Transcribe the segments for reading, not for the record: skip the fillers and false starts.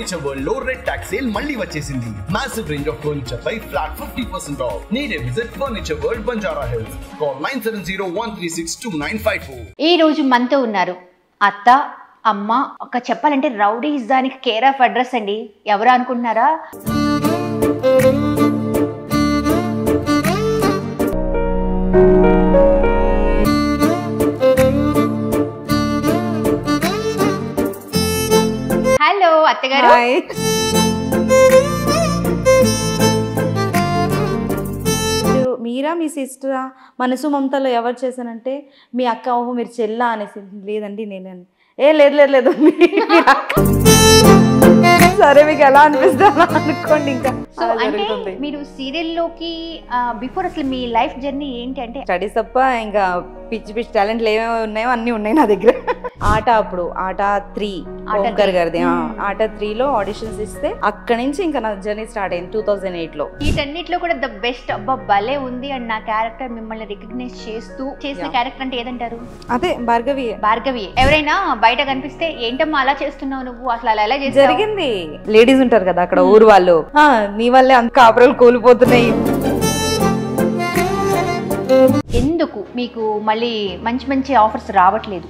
Furniture world లో red tags sale మళ్ళీ వచ్చేసింది. మాసివ్ రేంజ్ ఆఫ్ ఫర్నిచర్ పై flat 50% off. Need a visit furniture world Banjara hills. Call 9701362954. ఈ రోజు మనతో ఉన్నారు అత్త అమ్మ. ఒక చెప్పాలంటే రౌడీస్ దానికి కేర్ ఆఫ్ అడ్రస్ అండి. ఎవరు అనుకుంటున్నారా? హలో అత్తగారు. మీరా మీ సిస్టరా? మనసు మమతలో ఎవరు చేశానంటే మీ అక్క. ఓహో మీరు చెల్లా అనేసి. లేదండి నేనండి. లేదు లేదు లేదు సరే మీకు ఎలా అనిపిస్తుందా అనుకోండి. ఇంకా మీరు సీరియల్లోకి బిఫోర్ అసలు మీ లైఫ్ జర్నీ ఏంటి అంటే? స్టడీస్ తప్ప ఇంకా పిచ్చి పిచ్చి టాలెంట్లు ఏమేమి ఉన్నాయో అన్నీ ఉన్నాయి నా దగ్గర. ఆట అప్పుడు ఆట 3 ఓంకర్ గారిది. ఆట 3లో ఆడిషన్స్ ఇస్తే అక్కడి నుంచి ఇంకా నా జర్నీ స్టార్ట్ అయింది 2008లో. వీటన్నిటిలో కూడా ద బెస్ట్ అబ్బా భలే ఉంది అండ్ నా క్యారెక్టర్ మిమ్మల్ని రికగ్నైజ్ చేస్తూ చేసిన క్యారెక్టర్ అంటే ఏదంటారు? అదే భార్గవి. భార్గవి. ఎవరైనా బయట కనిపిస్తే ఏంటమ్మా అలా చేస్తున్నావు నువ్వు, అసలు అలా ఎలా చేస్తావు? జరిగింది. లేడీస్ ఉంటారు కదా అక్కడ ఊరు వాళ్ళు, నీ వల్లే అంత కాపురాలు కూలిపోతున్నాయి. ఎందుకు మీకు మళ్ళీ మంచి మంచి ఆఫర్స్ రావట్లేదు?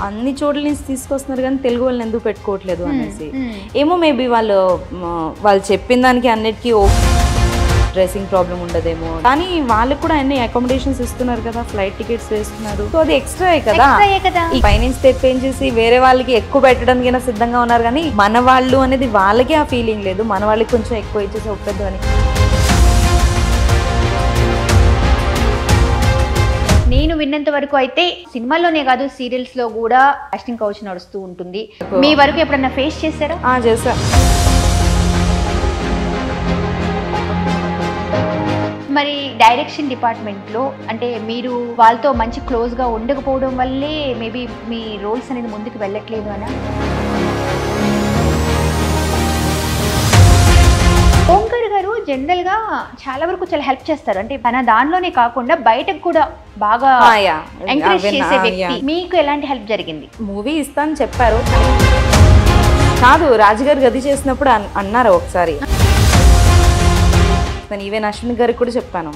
అన్ని చోట్ల నుంచి తీసుకొస్తున్నారు కానీ తెలుగు వాళ్ళని ఎందుకు పెట్టుకోవట్లేదు అనేసి ఏమో. మేబీ వాళ్ళు చెప్పిన దానికి అన్నిటికీ డ్రెస్సింగ్ ప్రాబ్లం ఉండదేమో, కానీ వాళ్ళకి కూడా అన్ని అకామిడేషన్స్ ఇస్తున్నారు కదా, ఫ్లైట్ టికెట్స్ వేస్తున్నారు. సో అది ఎక్స్ట్రా కదా. ఈ ఫైనాన్స్ తెప్పించేసి వేరే వాళ్ళకి ఎక్కువ పెట్టడానికి సిద్ధంగా ఉన్నారు, కానీ మన వాళ్ళు అనేది వాళ్ళకి ఆ ఫీలింగ్ లేదు. మన వాళ్ళకి కొంచెం ఎక్కువ ఇచ్చేసి ఒప్పేద్దు అని. నేను విన్నంత వరకు అయితే సినిమాల్లోనే కాదు సీరియల్స్ లో కూడా కాస్టింగ్ కౌచ్ నడుస్తూ ఉంటుంది. మీ వరకు ఎప్పుడన్నా ఫేస్ చేశారా? చేసా. మరి డైరెక్షన్ డిపార్ట్మెంట్ లో అంటే మీరు వాళ్ళతో మంచి క్లోజ్ గా ఉండకపోవడం వల్లే మేబీ మీ రోల్స్ అనేది ముందుకు వెళ్ళట్లేదు అనా? ఓంకర్ గారు జనరల్ గా చాలా వరకు చాలా హెల్ప్ చేస్తారు, అంటే తన దానిలోనే కాకుండా బయటకు కూడా బాగా ఎంకరేజ్ చేసే వ్యక్తి. మీకు ఎలాంటి హెల్ప్ జరిగింది? మూవీ ఇస్తాను చెప్పారు కాదు, రాజుగారు గది చేసినప్పుడు అన్నారు ఒకసారి. ఈవెన్ అశ్విన్ గారికి కూడా చెప్పాను.